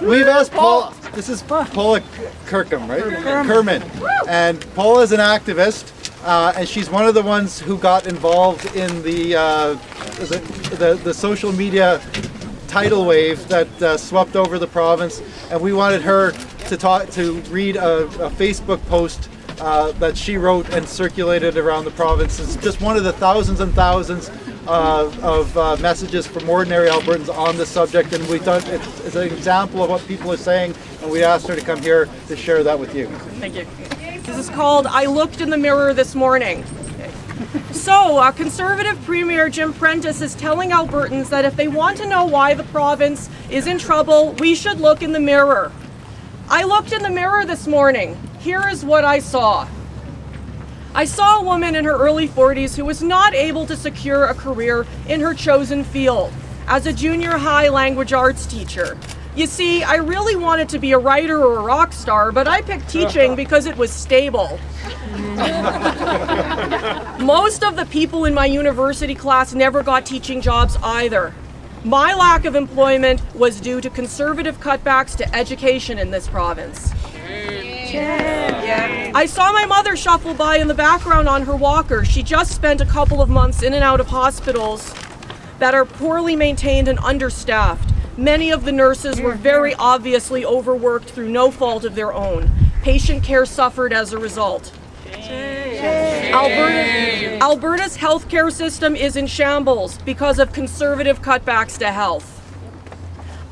we've asked Paula. This is Paula Kirkham, right? Kirman. And Paula is an activist, and she's one of the ones who got involved in the social media tidal wave that swept over the province. And we wanted her to read a Facebook post that she wrote and circulated around the province. It's just one of the thousands and thousands of messages from ordinary Albertans on this subject, and we thought it's an example of what people are saying, and we asked her to come here to share that with you. Thank you. This is called "I Looked in the Mirror This Morning." So, Conservative Premier Jim Prentice is telling Albertans that if they want to know why the province is in trouble, we should look in the mirror. I looked in the mirror this morning. Here is what I saw. I saw a woman in her early 40s who was not able to secure a career in her chosen field as a junior high language arts teacher. You see, I really wanted to be a writer or a rock star, but I picked teaching because it was stable. Most of the people in my university class never got teaching jobs either. My lack of employment was due to Conservative cutbacks to education in this province. Yeah. I saw my mother shuffle by in the background on her walker. She just spent a couple of months in and out of hospitals that are poorly maintained and understaffed. Many of the nurses were very obviously overworked through no fault of their own. Patient care suffered as a result. Alberta's healthcare system is in shambles because of Conservative cutbacks to health.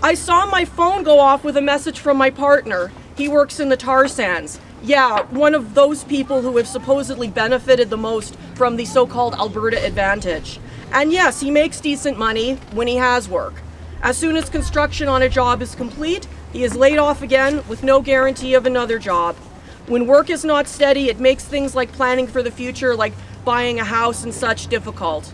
I saw my phone go off with a message from my partner. He works in the tar sands. Yeah, one of those people who have supposedly benefited the most from the so-called Alberta Advantage. And yes, he makes decent money when he has work. As soon as construction on a job is complete, he is laid off again with no guarantee of another job. When work is not steady, it makes things like planning for the future, like buying a house and such, difficult.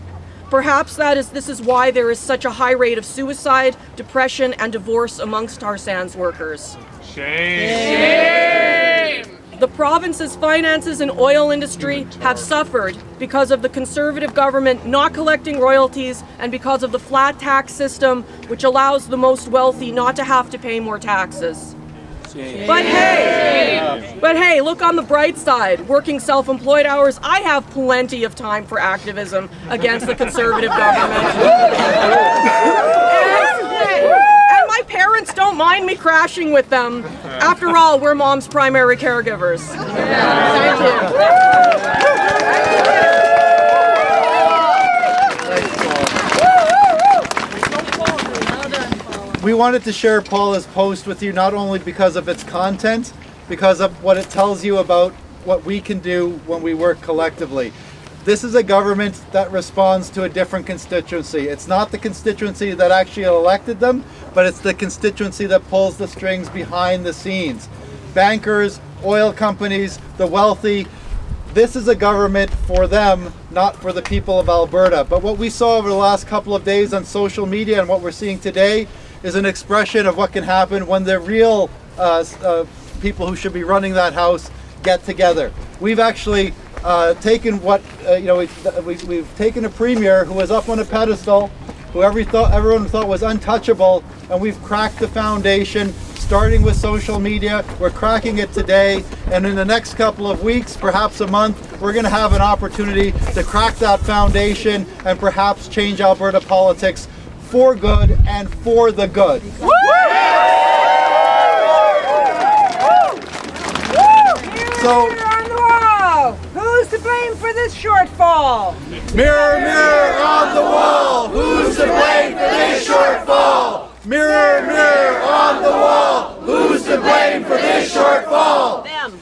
Perhaps this is why there is such a high rate of suicide, depression, and divorce amongst tar sands workers. Shame! The province's finances and oil industry have suffered because of the Conservative government not collecting royalties and because of the flat tax system, which allows the most wealthy not to have to pay more taxes. But hey, look on the bright side. Working self-employed hours, I have plenty of time for activism against the Conservative government. And my parents don't mind me crashing with them. After all, we're mom's primary caregivers. Thank you. We wanted to share Paula's post with you not only because of its content, because of what it tells you about what we can do when we work collectively. This is a government that responds to a different constituency. It's not the constituency that actually elected them, but it's the constituency that pulls the strings behind the scenes. Bankers, oil companies, the wealthy. This is a government for them, not for the people of Alberta. But what we saw over the last couple of days on social media and what we're seeing today is an expression of what can happen when the real people who should be running that house get together. We've actually taken we've taken a premier who was up on a pedestal, who everyone thought was untouchable, and we've cracked the foundation, starting with social media. We're cracking it today, and in the next couple of weeks, perhaps a month, we're going to have an opportunity to crack that foundation and perhaps change Alberta politics for good and for the good. Woo! So, on the wall, who's to blame for this shortfall? Mirror, mirror on the wall, who's to blame for this shortfall? Mirror, mirror on the wall, who's to blame for this shortfall? Them.